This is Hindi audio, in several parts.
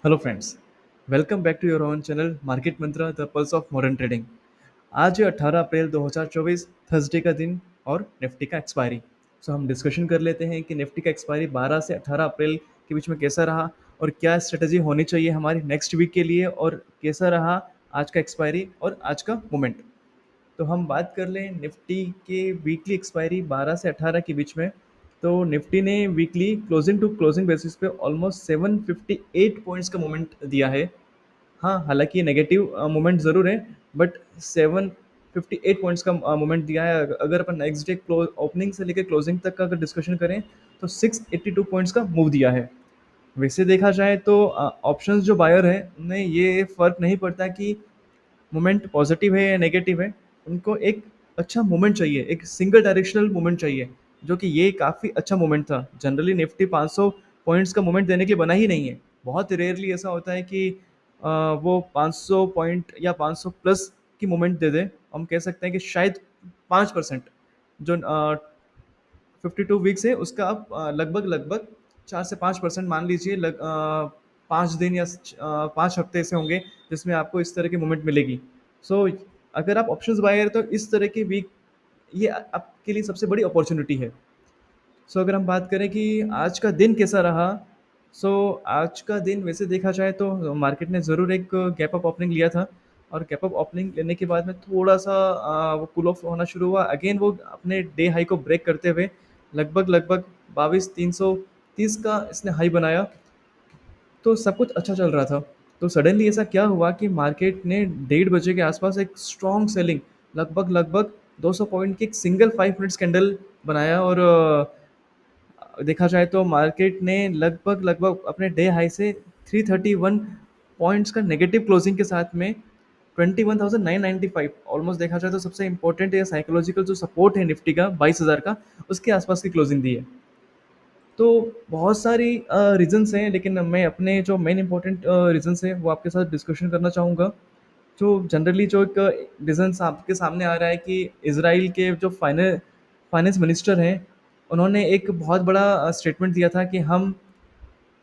Hello friends, welcome back to your own channel market mantra the pulse of modern trading. आज है 18 अप्रैल 2024, थर्सडे का दिन और निफ्टी का एक्सपायरी। सो हम डिस्कशन कर लेते हैं कि निफ्टी का एक्सपायरी 12 से 18 अप्रैल के बीच में कैसा रहा और क्या स्ट्रेटजी होनी चाहिए हमारी नेक्स्ट वीक के लिए, और कैसा रहा आज का एक्सपायरी और आज का मोमेंट। तो हम बात कर लें निफ्टी के वीकली एक्सपायरी 12 से 18 के बीच में। तो निफ्टी ने weekly closing to closing basis पे ऑलमोस्ट 758 पॉइंट्स का मोमेंट दिया है। हाँ, हालांकि नेगेटिव मोमेंट ज़रूर है, बट 758 पॉइंट्स का मोमेंट दिया है। अगर अपन नेक्स्ट डे ओपनिंग से लेकर क्लोजिंग तक का अगर डिस्कशन करें तो 682 पॉइंट्स का मूव दिया है। वैसे देखा जाए तो ऑप्शंस जो बायर है उन्हें ये फ़र्क नहीं पड़ता कि मोमेंट पॉजिटिव है या नेगेटिव है। उनको एक अच्छा मोमेंट चाहिए, एक सिंगल डायरेक्शनल मोमेंट चाहिए, जो कि ये काफ़ी अच्छा मोमेंट था। जनरली निफ्टी 500 पॉइंट्स का मोमेंट देने के लिए बना ही नहीं है। बहुत रेयरली ऐसा होता है कि वो 500 पॉइंट या 500 प्लस की मोमेंट दे दे। हम कह सकते हैं कि शायद 5% जो 52 वीक्स है उसका आप लगभग लगभग 4 से 5% मान लीजिए। 5 दिन या 5 हफ्ते ऐसे होंगे जिसमें आपको इस तरह की मूवमेंट मिलेगी। सो अगर आप ऑप्शंस बायर तो इस तरह की वीक ये आपके लिए सबसे बड़ी अपॉर्चुनिटी है। सो अगर हम बात करें कि आज का दिन कैसा रहा, सो आज का दिन वैसे देखा जाए तो मार्केट ने ज़रूर एक गैप अप ओपनिंग लिया था, और गैप अप ओपनिंग लेने के बाद में थोड़ा सा वो कूल ऑफ होना शुरू हुआ। अगेन वो अपने डे हाई को ब्रेक करते हुए लगभग लगभग 22,330 का इसने हाई बनाया। तो सब कुछ अच्छा चल रहा था। तो सडनली ऐसा क्या हुआ कि मार्केट ने 1:30 बजे के आसपास एक स्ट्रॉन्ग सेलिंग, लगभग लगभग 200 पॉइंट की एक सिंगल 5 मिनट्स कैंडल बनाया, और देखा जाए तो मार्केट ने लगभग लगभग अपने डे हाई से 331 पॉइंट्स का नेगेटिव क्लोजिंग के साथ में 21,995, ऑलमोस्ट देखा जाए तो सबसे इंपॉर्टेंट या साइकोलॉजिकल जो सपोर्ट है निफ्टी का 22,000 का, उसके आसपास की क्लोजिंग दी है। तो बहुत सारी रीजंस हैं, लेकिन मैं अपने जो मेन इंपॉर्टेंट रीजंस हैं वो आपके साथ डिस्कशन करना चाहूँगा। जो जनरली जो एक रीजंस आपके सामने आ रहा है कि इसराइल के जो फाइनेंस मिनिस्टर हैं, उन्होंने एक बहुत बड़ा स्टेटमेंट दिया था कि हम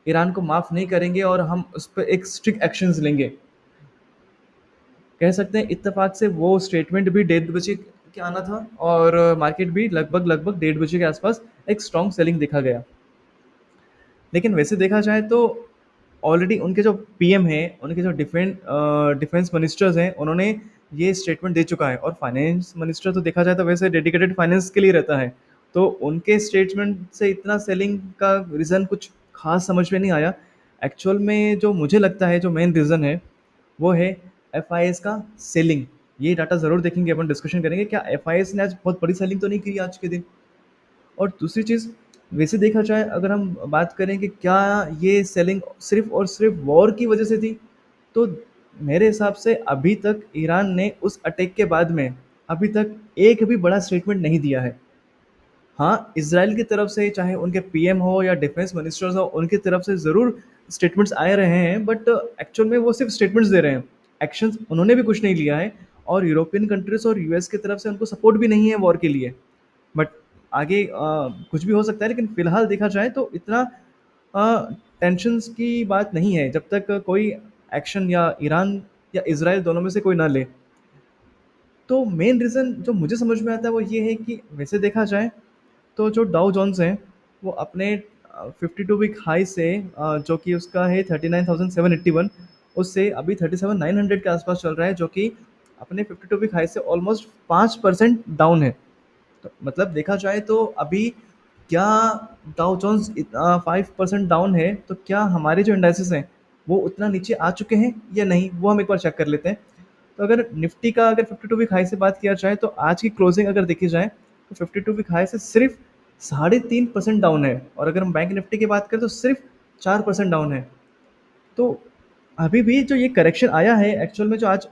ईरान को माफ़ नहीं करेंगे और हम उस पर एक स्ट्रिक्ट एक्शंस लेंगे। कह सकते हैं इत्तेफाक से वो स्टेटमेंट भी 1:30 बजे के आना था, और मार्केट भी लगभग लगभग 1:30 बजे के आसपास एक स्ट्रॉन्ग सेलिंग देखा गया। लेकिन वैसे देखा जाए तो ऑलरेडी उनके जो पीएम हैं, उनके जो डिफेंस मिनिस्टर्स हैं, उन्होंने ये स्टेटमेंट दे चुका है। और फाइनेंस मिनिस्टर तो देखा जाए तो वैसे डेडिकेटेड फाइनेंस के लिए रहता है। तो उनके स्टेटमेंट से इतना सेलिंग का रीज़न कुछ खास समझ में नहीं आया। एक्चुअल में जो मुझे लगता है जो मेन रीज़न है वो है एफ का सेलिंग। ये डाटा ज़रूर देखेंगे, अपन डिस्कशन करेंगे क्या एफ ने आज बहुत बड़ी सेलिंग तो नहीं की आज के दिन। और दूसरी चीज़, वैसे देखा जाए अगर हम बात करें कि क्या ये सेलिंग सिर्फ और सिर्फ वॉर की वजह से थी, तो मेरे हिसाब से अभी तक ईरान ने उस अटैक के बाद में अभी तक एक भी बड़ा स्टेटमेंट नहीं दिया है। हाँ, इसराइल की तरफ से चाहे उनके पीएम हो या डिफेंस मिनिस्टर्स हो, उनकी तरफ से ज़रूर स्टेटमेंट्स आए रहे हैं, बट एक्चुअल में वो सिर्फ स्टेटमेंट्स दे रहे हैं। एक्शंस उन्होंने भी कुछ नहीं लिया है, और यूरोपियन कंट्रीज और यूएस की तरफ से उनको सपोर्ट भी नहीं है वॉर के लिए। बट आगे कुछ भी हो सकता है, लेकिन फिलहाल देखा जाए तो इतना टेंशन्स की बात नहीं है जब तक कोई एक्शन या ईरान या इसराइल दोनों में से कोई ना ले। तो मेन रीज़न जो मुझे समझ में आता है वो ये है कि वैसे देखा जाए तो जो डाउ जोन्स हैं वो अपने 52 वीक हाई से जो कि उसका है 39,781, उससे अभी 37,900 के आसपास चल रहा है, जो कि अपने 52 वीक हाई से ऑलमोस्ट 5% डाउन है। तो मतलब देखा जाए तो अभी क्या डाउ जोन्स 5% डाउन है, तो क्या हमारे जो इंडाइसेस हैं वो उतना नीचे आ चुके हैं या नहीं, वो हम एक बार चेक कर लेते हैं। तो अगर निफ्टी का अगर 52 वीक हाई से बात किया जाए तो आज की क्लोजिंग अगर देखी जाए तो 52 वीक हाई से सिर्फ 3.5% डाउन है, और अगर हम बैंक निफ्टी की बात करें तो सिर्फ 4% डाउन है। तो अभी भी जो ये करेक्शन आया है, एक्चुअल में जो आज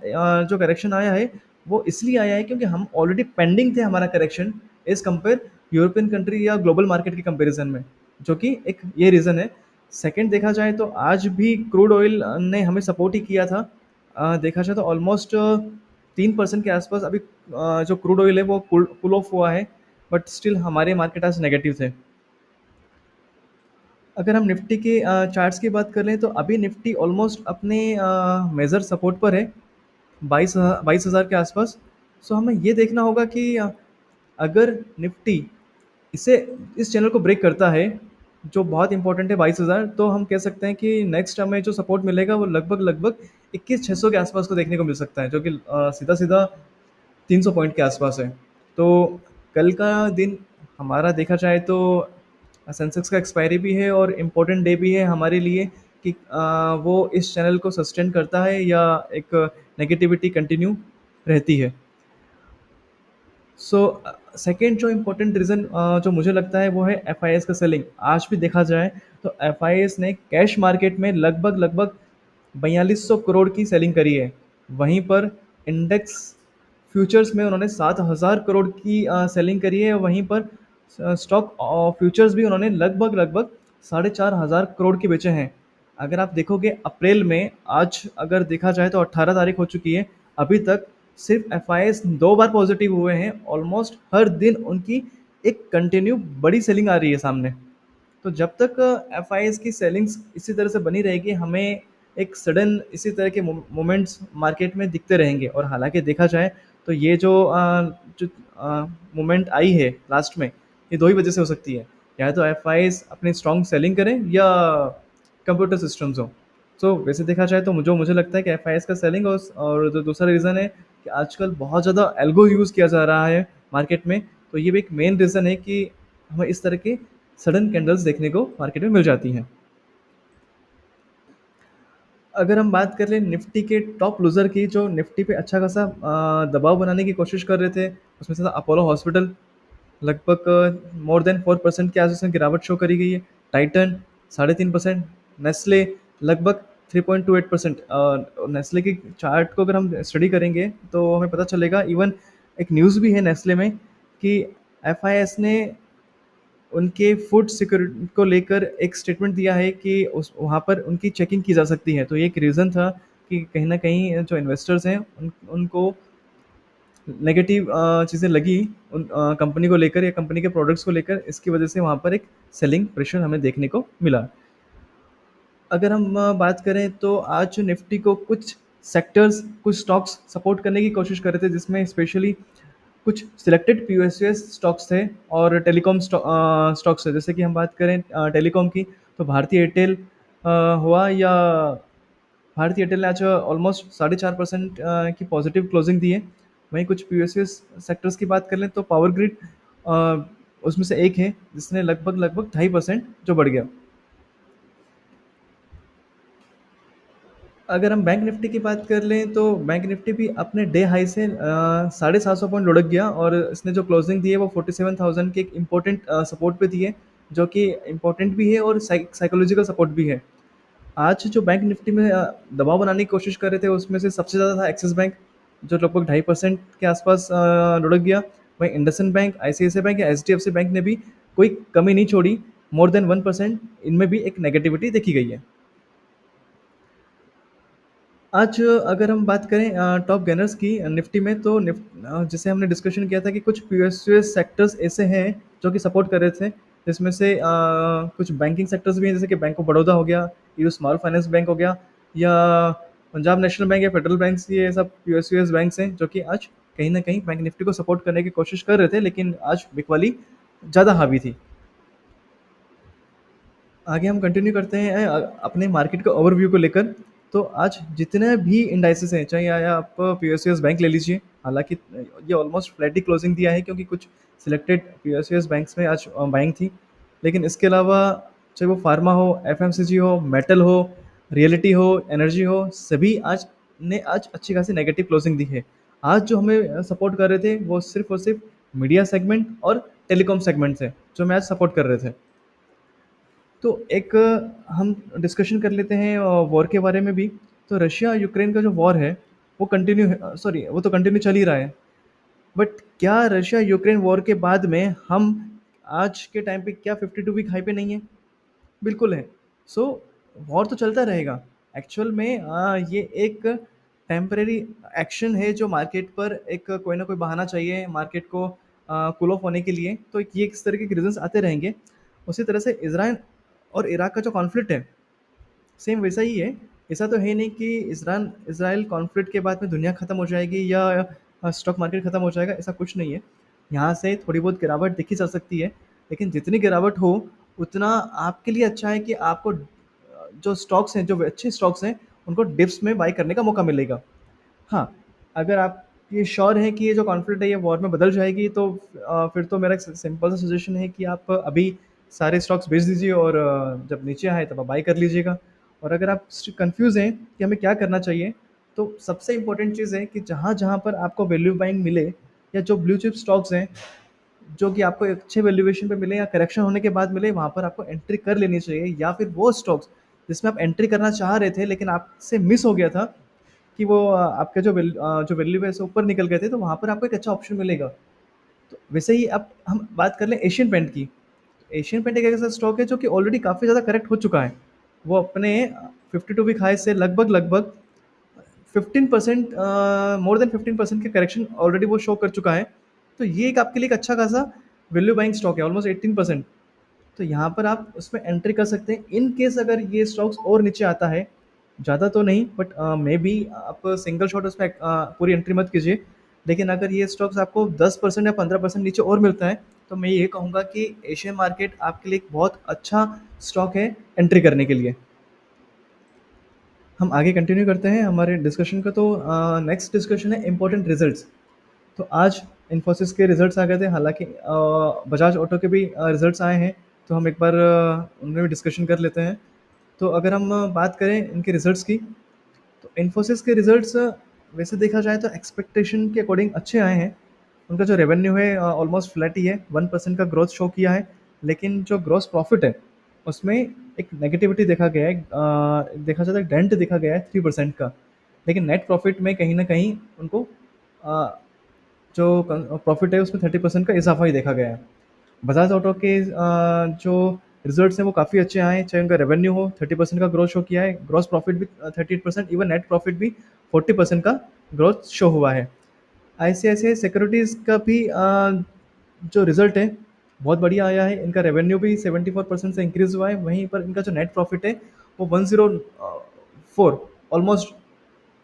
जो करेक्शन आया है वो इसलिए आया है क्योंकि हम ऑलरेडी पेंडिंग थे हमारा correction as compare European country या ग्लोबल मार्केट के कंपैरिजन में, जो कि एक ये रीज़न है। सेकंड देखा जाए तो आज भी क्रूड ऑयल ने हमें सपोर्ट ही किया था। देखा जाए तो ऑलमोस्ट 3% के आसपास अभी जो क्रूड ऑयल है वो कूल ऑफ हुआ है, बट स्टिल हमारे मार्केट आज नेगेटिव थे। अगर हम निफ्टी के चार्ट्स की बात कर लें तो अभी निफ्टी ऑलमोस्ट अपने मेजर सपोर्ट पर है, 22,000 के आसपास। सो हमें ये देखना होगा कि अगर निफ्टी इसे इस चैनल को ब्रेक करता है, जो बहुत इंपॉर्टेंट है 22,000, तो हम कह सकते हैं कि नेक्स्ट हमें जो सपोर्ट मिलेगा वो लगभग लगभग 21,600 के आसपास को देखने को मिल सकता है, जो कि सीधा सीधा 300 पॉइंट के आसपास है। तो कल का दिन हमारा देखा जाए तो सेंसेक्स का एक्सपायरी भी है और इम्पोर्टेंट डे भी है हमारे लिए कि वो इस चैनल को सस्टेन करता है या एक नेगेटिविटी कंटिन्यू रहती है। सो सेकेंड जो इम्पोर्टेंट रीज़न जो मुझे लगता है वो है एफ आई एस का सेलिंग। आज भी देखा जाए तो एफ आई एस ने कैश मार्केट में लगभग लगभग 4200 करोड़ की सेलिंग करी है। वहीं पर इंडेक्स फ्यूचर्स में उन्होंने 7,000 करोड़ की सेलिंग करी है। वहीं पर स्टॉक फ्यूचर्स भी उन्होंने लगभग लगभग 4,500 करोड़ के बेचे हैं। अगर आप देखोगे अप्रैल में, आज अगर देखा जाए तो 18 तारीख हो चुकी है, अभी तक सिर्फ F I S 2 bar positive हुए हैं। ऑलमोस्ट हर दिन उनकी एक कंटिन्यू बड़ी सेलिंग आ रही है सामने। तो जब तक एफ आई एस की सेलिंग्स इसी तरह से बनी रहेगी, हमें एक सडन इसी तरह के मोमेंट्स मार्केट में दिखते रहेंगे। और हालांकि देखा जाए तो ये जो मोमेंट आई है लास्ट में, ये दो ही वजह से हो सकती है। या तो एफ आई एस अपनी स्ट्रॉन्ग सेलिंग करें या कंप्यूटर सिस्टम्स हो। सो वैसे देखा जाए तो मुझे लगता है कि एफ आई एस का सेलिंग, और जो दूसरा रीज़न है कि आजकल बहुत ज़्यादा एल्गो यूज़ किया जा रहा है मार्केट में। तो ये भी एक मेन रीज़न है कि हमें इस तरह के सडन कैंडल्स देखने को मार्केट में मिल जाती हैं। अगर हम बात कर लें निफ्टी के टॉप लूज़र की, जो निफ्टी पे अच्छा खासा दबाव बनाने की कोशिश कर रहे थे, उसमें से था अपोलो हॉस्पिटल। लगभग मोर देन 4% के आसपास में गिरावट शो करी गई है। टाइटन 3.5%। नेस्ले लगभग 3.28%। नेस्ले की चार्ट को अगर हम स्टडी करेंगे तो हमें पता चलेगा, इवन एक न्यूज़ भी है नेस्ले में कि एफ आई एस ने उनके फूड सिक्योरिटी को लेकर एक स्टेटमेंट दिया है कि उस वहाँ पर उनकी चेकिंग की जा सकती है। तो ये एक रीज़न था कि कहीं न कहीं जो इन्वेस्टर्स हैं उनको नेगेटिव चीज़ें लगी उन कंपनी को लेकर या कंपनी के प्रोडक्ट्स को लेकर। इसकी वजह से वहाँ पर एक सेलिंग प्रेशर हमें देखने को मिला। अगर हम बात करें तो आज जो निफ्टी को कुछ सेक्टर्स, कुछ स्टॉक्स सपोर्ट करने की कोशिश कर रहे थे, जिसमें स्पेशली कुछ सिलेक्टेड पीएसयूएस स्टॉक्स थे और टेलीकॉम स्टॉक्स थे। जैसे कि हम बात करें टेलीकॉम की, तो भारतीय एयरटेल हुआ, या भारतीय एयरटेल ने आज ऑलमोस्ट 4.5% की पॉजिटिव क्लोजिंग दी है। वहीं कुछ पीएसयूएस सेक्टर्स की बात कर लें तो पावर ग्रिड उसमें से एक है, जिसने लगभग लगभग 2.5% जो बढ़ गया। अगर हम बैंक निफ्टी की बात कर लें तो बैंक निफ्टी भी अपने डे हाई से 750 पॉइंट लुढ़क गया, और इसने जो क्लोजिंग दी है वो 47,000 के एक इम्पोर्टेंट सपोर्ट पे दी है, जो कि इम्पोर्टेंट भी है और साइकोलॉजिकल सपोर्ट भी है। आज जो बैंक निफ्टी में दबाव बनाने की कोशिश कर रहे थे, उसमें से सबसे ज़्यादा था एक्सिस बैंक, जो लगभग 2.5% के आसपास लुढ़क गया। वहीं इंडसइंड बैंक, आईसीआईसीआई बैंक या एचडीएफसी बैंक ने भी कोई कमी नहीं छोड़ी, मोर देन 1%। इनमें भी एक नेगेटिविटी देखी गई है। आज अगर हम बात करें टॉप गेनर्स की निफ्टी में, तो जैसे हमने डिस्कशन किया था कि कुछ पीएसयूएस सेक्टर्स ऐसे हैं जो कि सपोर्ट कर रहे थे, जिसमें से कुछ बैंकिंग सेक्टर्स भी हैं, जैसे कि बैंक ऑफ बड़ौदा हो गया, ये स्मॉल फाइनेंस बैंक हो गया, या पंजाब नेशनल बैंक या फेडरल बैंक, ये सब पीएसयूएस बैंक्स हैं जो कि आज कहीं ना कहीं बैंक निफ्टी को सपोर्ट करने की कोशिश कर रहे थे, लेकिन आज बिकवाली ज़्यादा हावी थी। आगे हम कंटिन्यू करते हैं अपने मार्केट के ओवरव्यू को लेकर। तो आज जितने भी इंडाइसेस हैं, चाहे या आप पीएसयूएस बैंक ले लीजिए, हालांकि ये ऑलमोस्ट फ्लैट ही क्लोजिंग दिया है, क्योंकि कुछ सिलेक्टेड पीएसयूएस बैंक्स में आज बाइंग थी। लेकिन इसके अलावा चाहे वो फार्मा हो, एफएमसीजी हो, मेटल हो, रियलिटी हो, एनर्जी हो, सभी आज अच्छी खासी नेगेटिव क्लोजिंग दी है। आज जो हमें सपोर्ट कर रहे थे वो सिर्फ और सिर्फ मीडिया सेगमेंट और टेलीकॉम सेगमेंट थे, जो हमें आज सपोर्ट कर रहे थे। तो एक हम डिस्कशन कर लेते हैं वॉर के बारे में भी। तो रशिया यूक्रेन का जो वॉर है वो कंटिन्यू है, सॉरी, वो तो कंटिन्यू चल ही रहा है। बट क्या रशिया यूक्रेन वॉर के बाद में हम आज के टाइम पे क्या 52 वीक हाई पे नहीं है? बिल्कुल है। सो वॉर तो चलता रहेगा। एक्चुअल में ये एक टेम्परेरी एक्शन है, जो मार्केट पर एक कोई ना कोई बहाना चाहिए मार्केट को कूल ऑफ होने के लिए। तो ये इस तरह के रीजंस आते रहेंगे। उसी तरह से इसराइल और इराक का जो कॉन्फ्लिक्ट है सेम वैसा ही है। ऐसा तो है नहीं कि इसरान इसराइल कॉन्फ्लिक्ट के बाद में दुनिया खत्म हो जाएगी या स्टॉक मार्केट खत्म हो जाएगा, ऐसा कुछ नहीं है। यहाँ से थोड़ी बहुत गिरावट देखी जा सकती है, लेकिन जितनी गिरावट हो उतना आपके लिए अच्छा है कि आपको जो स्टॉक्स हैं, जो अच्छे स्टॉक्स हैं, उनको डिप्स में बाय करने का मौका मिलेगा। हाँ, अगर आप ये श्योर हैं कि ये जो कॉन्फ्लिक्ट है ये वॉर में बदल जाएगी, तो फिर तो मेरा एक सिंपल सा सजेशन है कि आप अभी सारे स्टॉक्स बेच दीजिए और जब नीचे आए तब आप बाय कर लीजिएगा। और अगर आप कंफ्यूज हैं कि हमें क्या करना चाहिए, तो सबसे इम्पोर्टेंट चीज़ है कि जहाँ जहाँ पर आपको वैल्यू बाइंग मिले या जो ब्लू चिप स्टॉक्स हैं जो कि आपको एक अच्छे वैल्यूएशन पे मिले या करेक्शन होने के बाद मिले, वहाँ पर आपको एंट्री कर लेनी चाहिए। या फिर वो स्टॉक्स जिसमें आप एंट्री करना चाह रहे थे लेकिन आपसे मिस हो गया था कि वो आपके जो वैल्यू है से ऊपर निकल गए थे, तो वहाँ पर आपको एक अच्छा ऑप्शन मिलेगा। तो वैसे ही अब हम बात कर लें एशियन पेंट की। एशियन पेंट एक ऐसा स्टॉक है जो कि ऑलरेडी काफ़ी ज़्यादा करेक्ट हो चुका है। वो अपने 52 वीक हाई से लगभग लगभग 15%, मोर देन 15% के करेक्शन ऑलरेडी वो शो कर चुका है। तो ये एक आपके लिए एक अच्छा खासा वैल्यू बाइंग स्टॉक है, ऑलमोस्ट 18%। तो यहाँ पर आप उसमें एंट्री कर सकते हैं इन केस अगर ये स्टॉक्स और नीचे आता है। ज़्यादा तो नहीं, बट मे बी आप सिंगल शॉट उसमें पूरी एंट्री मत कीजिए। लेकिन अगर ये स्टॉक्स आपको 10% या 15% नीचे और मिलता है, तो मैं ये कहूँगा कि एशियन मार्केट आपके लिए एक बहुत अच्छा स्टॉक है एंट्री करने के लिए। हम आगे कंटिन्यू करते हैं हमारे डिस्कशन का। तो नेक्स्ट डिस्कशन है इम्पोर्टेंट रिजल्ट्स। तो आज इन्फोसिस के रिजल्ट्स आ गए थे, हालांकि बजाज ऑटो के भी रिजल्ट्स आए हैं। तो हम एक बार उनमें भी डिस्कशन कर लेते हैं। तो अगर हम बात करें इनके रिजल्ट्स की, तो इन्फोसिस के रिजल्ट्स वैसे देखा जाए तो एक्सपेक्टेशन के अकॉर्डिंग अच्छे आए हैं। उनका जो रेवेन्यू है ऑलमोस्ट फ्लैट ही है, 1% का ग्रोथ शो किया है। लेकिन जो ग्रॉस प्रॉफिट है उसमें एक नेगेटिविटी देखा गया है, देखा जाए तो डेंट देखा गया है 3% का। लेकिन नेट प्रॉफिट में कहीं ना कहीं उनको जो प्रॉफिट है उसमें 30% का इजाफा ही देखा गया है। बजाज ऑटो के जो रिजल्ट्स हैं वो काफ़ी अच्छे आए हैं, चाहे उनका रेवेन्यू हो 30% का ग्रोथ शो किया है, ग्रॉस प्रॉफिट भी 38%, इवन नेट प्रॉफिट भी 40% का ग्रोथ शो हुआ है। आईसीआईसीआई सिक्योरिटीज़ का भी जो रिजल्ट है बहुत बढ़िया आया है। इनका रेवेन्यू भी 74% से इंक्रीज हुआ है, वहीं पर इनका जो नेट प्रॉफिट है वो 104, ऑलमोस्ट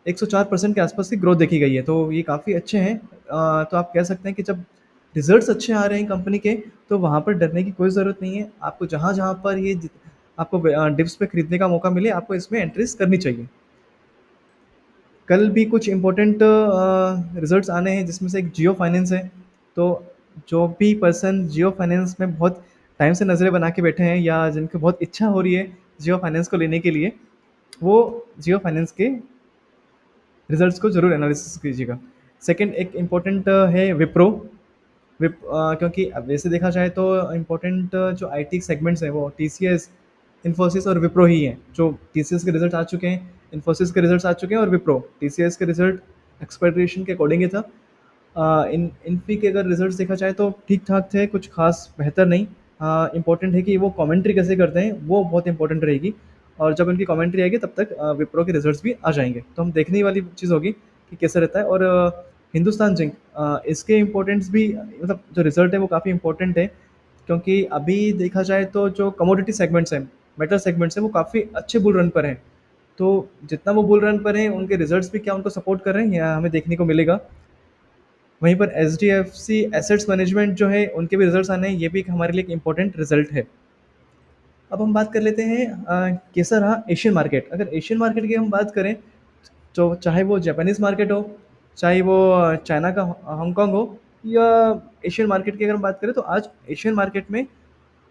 104% के आसपास की ग्रोथ देखी गई है। तो ये काफ़ी अच्छे हैं। तो आप कह सकते हैं कि जब रिजल्ट्स अच्छे आ रहे हैं कंपनी के, तो वहाँ पर डरने की कोई ज़रूरत नहीं है। आपको जहाँ जहाँ पर आपको डिप्स पे खरीदने का मौका मिले, आपको इसमें एंट्रीज करनी चाहिए। कल भी कुछ इम्पोर्टेंट रिजल्ट्स आने हैं, जिसमें से एक जियो फाइनेंस है। तो जो भी पर्सन जियो फाइनेंस में बहुत टाइम से नज़रें बना के बैठे हैं या जिनकी बहुत इच्छा हो रही है जियो फाइनेंस को लेने के लिए, वो जियो फाइनेंस के रिजल्ट्स को ज़रूर एनालिसिस कीजिएगा। सेकंड एक इम्पोर्टेंट है विप्रो। क्योंकि अब वैसे देखा जाए तो इम्पोर्टेंट जो आईटी सेगमेंट्स हैं वो टीसीएस, इन्फोसिस और विप्रो ही हैं। जो टीसीएस के रिजल्ट आ चुके हैं, इन्फोसिस के रिजल्ट्स आ चुके हैं, और विप्रो टीसीएस के रिजल्ट एक्सपेक्टेशन के अकॉर्डिंग ही था। इन इनफी के अगर रिजल्ट्स देखा जाए तो ठीक ठाक थे, कुछ खास बेहतर नहीं। इंपॉर्टेंट है कि वो कमेंट्री कैसे करते हैं, वो बहुत इंपॉर्टेंट रहेगी। और जब उनकी कमेंट्री आएगी तब तक विप्रो के रिजल्ट्स भी आ जाएंगे, तो हम देखने वाली चीज़ होगी कि कैसा रहता है। और हिंदुस्तान जिंक, इसके इम्पोर्टेंस भी, मतलब जो रिजल्ट है वो काफ़ी इंपॉर्टेंट है। क्योंकि अभी देखा जाए तो जो कमोडिटी सेगमेंट्स हैं, मेटल सेगमेंट्स हैं, वो काफ़ी अच्छे बुल रन पर हैं। तो जितना वो बुल रन पर हैं, उनके रिजल्ट्स भी क्या उनको सपोर्ट कर रहे हैं, या हमें देखने को मिलेगा। वहीं पर H D F C assets management जो है, उनके भी रिजल्ट्स आने हैं, ये भी एक हमारे लिए एक इंपॉर्टेंट रिजल्ट है। अब हम बात कर लेते हैं कैसा रहा एशियन मार्केट। अगर एशियन मार्केट की हम बात करें, तो चाहे वो जापानीज़ मार्केट हो, चाहे वो चाइना का हांगकांग हो, या एशियन मार्केट की अगर हम बात करें, तो आज एशियन मार्केट में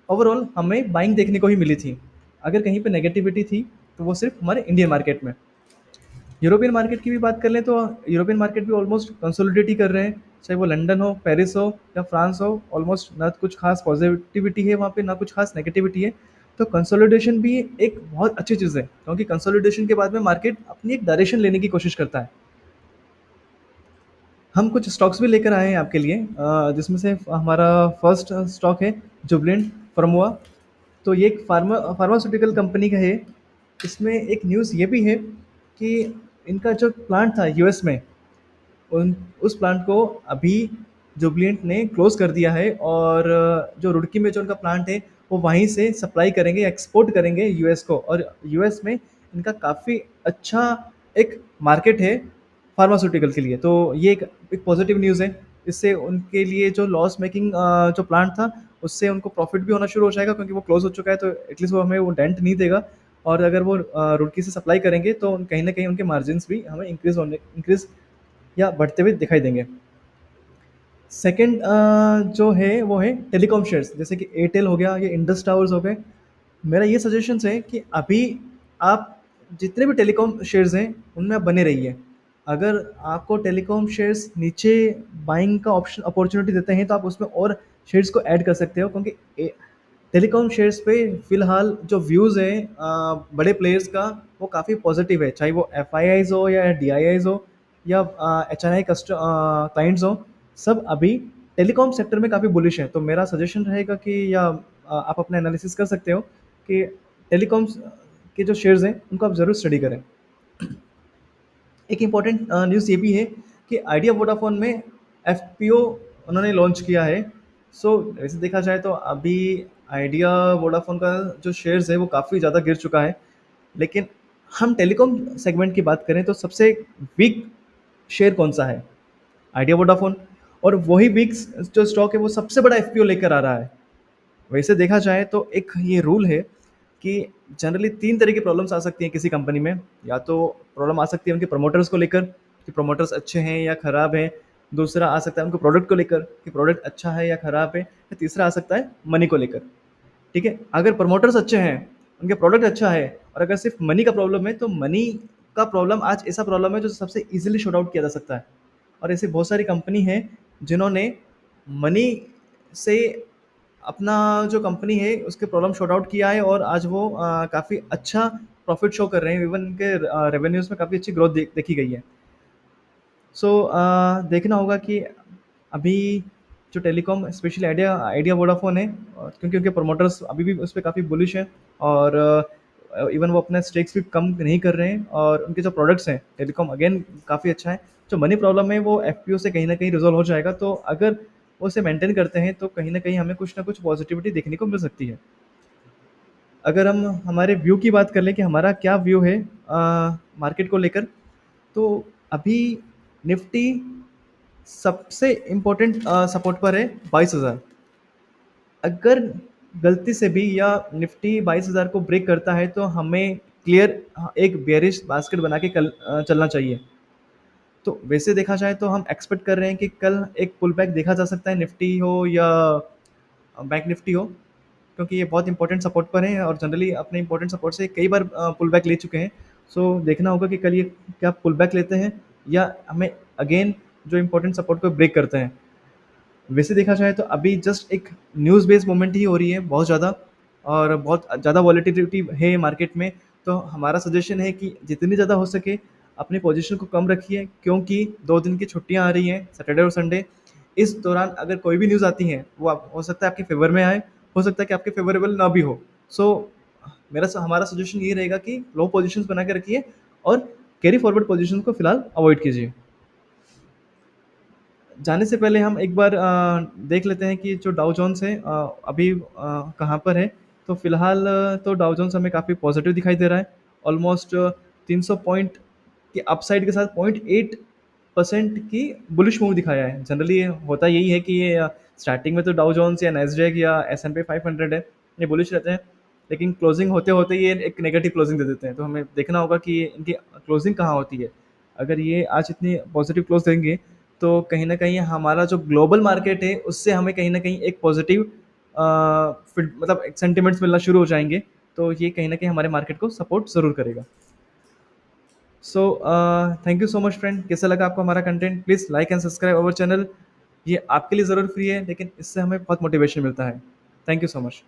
ओवरऑल हमें बाइंग देखने को ही मिली थी। अगर कहीं पे नेगेटिविटी थी तो वो सिर्फ हमारे इंडियन मार्केट में। यूरोपियन मार्केट की भी बात कर लें तो यूरोपियन मार्केट भी ऑलमोस्ट कंसोलिडेट ही कर रहे हैं, चाहे वो लंदन हो, पेरिस हो या फ्रांस हो। ऑलमोस्ट ना कुछ खास पॉजिटिविटी है वहाँ पे, ना कुछ खास नेगेटिविटी है। तो कंसोलिडेशन भी एक बहुत अच्छी चीज़ है, क्योंकि कंसोलिडेशन के बाद में मार्केट अपनी एक डायरेक्शन लेने की कोशिश करता है। हम कुछ स्टॉक्स भी लेकर आए हैं आपके लिए, जिसमें से हमारा फर्स्ट स्टॉक है जुबलेंट फार्मोआ। तो ये एक फार्मास्यूटिकल कंपनी का है। इसमें एक न्यूज़ ये भी है कि इनका जो प्लांट था यूएस में, उन उस प्लांट को अभी जुबलिएंट ने क्लोज कर दिया है और जो रुड़की में जो उनका प्लांट है वो वहीं से सप्लाई करेंगे, एक्सपोर्ट करेंगे यूएस को। और यूएस में इनका काफ़ी अच्छा एक मार्केट है फार्मास्यूटिकल के लिए। तो ये एक पॉजिटिव न्यूज़ है। इससे उनके लिए जो लॉस मेकिंग जो प्लांट था उससे उनको प्रॉफिट भी होना शुरू हो जाएगा, क्योंकि वो क्लोज हो चुका है, तो एटलीस्ट वो हमें वो डेंट नहीं देगा। और अगर वो रुड़की से सप्लाई करेंगे तो कहीं ना कहीं उनके मार्जिन भी हमें इंक्रीज या बढ़ते हुए दिखाई देंगे। सेकंड जो है वो है टेलीकॉम शेयर्स, जैसे कि एयरटेल हो गया या इंडस टावर्स हो गए। मेरा ये सजेशन है कि अभी आप जितने भी टेलीकॉम शेयर्स हैं उनमें आप बने रहिए। अगर आपको टेलीकॉम शेयर्स नीचे बाइंग का ऑप्शन अपॉर्चुनिटी देते हैं तो आप उसमें और शेयर्स को ऐड कर सकते हो, क्योंकि टेलीकॉम शेयर्स पे फिलहाल जो व्यूज़ है बड़े प्लेयर्स का वो काफ़ी पॉजिटिव है, चाहे वो एफ आई आईज हो या डी आई आईज हो या एच एन आई क्लाइंट्स हो। सब अभी टेलीकॉम सेक्टर में काफ़ी बुलिश है। तो मेरा सजेशन रहेगा कि या आप अपना एनालिसिस कर सकते हो कि टेलीकॉम्स के जो शेयर्स हैं उनको आप ज़रूर स्टडी करें। एक इम्पॉर्टेंट न्यूज़ ये भी है कि आइडिया वोडाफोन में एफपीओ उन्होंने लॉन्च किया है। सो वैसे देखा जाए तो अभी आइडिया वोडाफोन का जो शेयर्स है वो काफ़ी ज़्यादा गिर चुका है। लेकिन हम टेलीकॉम सेगमेंट की बात करें तो सबसे वीक शेयर कौन सा है? Idea Vodafone. और वही वीक जो स्टॉक है वो सबसे बड़ा एफपीओ लेकर आ रहा है। वैसे देखा जाए तो एक ये रूल है कि जनरली 3 तरह की प्रॉब्लम्स आ सकती हैं किसी कंपनी में। या तो प्रॉब्लम आ सकती है उनके प्रमोटर्स को लेकर कि प्रमोटर्स अच्छे हैं या खराब हैं। दूसरा आ सकता है उनके प्रोडक्ट को लेकर कि प्रोडक्ट अच्छा है या खराब है। या तीसरा आ सकता है मनी को लेकर। ठीक है, अगर प्रमोटर्स अच्छे हैं, उनके प्रोडक्ट अच्छा है और अगर सिर्फ मनी का प्रॉब्लम है तो मनी का प्रॉब्लम आज ऐसा प्रॉब्लम है जो सबसे इजीली शॉर्ट आउट किया जा सकता है। और ऐसी बहुत सारी कंपनी है जिन्होंने मनी से अपना जो कंपनी है उसके प्रॉब्लम शॉर्ट आउट किया है और आज वो काफ़ी अच्छा प्रॉफिट शो कर रहे हैं। इवन उनके रेवेन्यूज़ में काफ़ी अच्छी ग्रोथ देखी गई है। सो देखना होगा कि अभी जो telecom specially idea idea Vodafone है, क्योंकि उनके प्रमोटर्स अभी भी उस पर काफ़ी बुलिश हैं। और इवन वो अपने स्टेक्स भी कम नहीं कर रहे हैं और उनके जो प्रोडक्ट्स हैं टेलीकॉम अगेन काफ़ी अच्छा है। जो मनी प्रॉब्लम है वो एफ से कहीं ना कहीं रिजॉल्व हो जाएगा। तो अगर वो उसे मेंटेन करते हैं तो कहीं ना कहीं हमें कुछ ना कुछ पॉजिटिविटी देखने को मिल सकती है। अगर हम हमारे व्यू की बात कर लें कि हमारा क्या व्यू है मार्केट को लेकर, तो अभी निफ्टी सबसे इम्पोर्टेंट सपोर्ट पर है 22,000। अगर गलती से भी या निफ्टी 22,000 को ब्रेक करता है तो हमें क्लियर एक बेयरिश बास्केट बना के कल चलना चाहिए। तो वैसे देखा जाए तो हम एक्सपेक्ट कर रहे हैं कि कल एक पुल बैक देखा जा सकता है, निफ्टी हो या बैंक निफ्टी हो, क्योंकि ये बहुत इंपॉर्टेंट सपोर्ट पर हैं और जनरली अपने इंपॉर्टेंट सपोर्ट से कई बार पुल बैक ले चुके हैं। सो देखना होगा कि कल ये क्या पुल बैक लेते हैं या हमें अगेन जो इंपॉर्टेंट सपोर्ट को ब्रेक करते हैं। वैसे देखा जाए तो अभी जस्ट एक न्यूज़ बेस्ड मोमेंट ही हो रही है बहुत ज़्यादा, और बहुत ज़्यादा वॉलेटिलिटी है मार्केट में। तो हमारा सजेशन है कि जितनी ज़्यादा हो सके अपनी पोजीशन को कम रखिए, क्योंकि 2 दिन की छुट्टियां आ रही हैं, सैटरडे और संडे। इस दौरान अगर कोई भी न्यूज़ आती है वो हो सकता है आपके फेवर में आए, हो सकता है कि आपके फेवरेबल ना भी हो। सो हमारा सजेशन ये रहेगा कि लो पोजीशंस बना के रखिए और कैरी फॉरवर्ड पोजीशंस को फिलहाल अवॉइड कीजिए। जाने से पहले हम एक बार देख लेते हैं कि जो डाउ जोन्स है अभी कहाँ पर है। तो फिलहाल तो डाउ जोन्स हमें काफ़ी पॉजिटिव दिखाई दे रहा है। ऑलमोस्ट 300 पॉइंट की अपसाइड के साथ 0.8% की बुलिश मूव दिखाया है। जनरली होता यही है कि ये स्टार्टिंग में तो डाउ जोन्स या नैस्डैक या S&P 500 है, ये बुलिश रहते हैं, लेकिन क्लोजिंग होते होते ये एक नेगेटिव क्लोजिंग दे देते हैं। तो हमें देखना होगा कि इनकी क्लोजिंग कहाँ होती है। अगर ये आज इतनी पॉजिटिव क्लोज देंगे तो कहीं न कहीं हमारा जो ग्लोबल मार्केट है उससे हमें कहीं न कहीं एक पॉजिटिव मतलब एक सेंटिमेंट्स मिलना शुरू हो जाएँगे। तो ये कहीं न कहीं हमारे मार्केट को सपोर्ट ज़रूर करेगा। So thank you so much friend. कैसा लगा आपको हमारा content? Please like and subscribe our channel. ये आपके लिए ज़रूर फ्री है, लेकिन इससे हमें बहुत मोटिवेशन मिलता है। Thank you so much.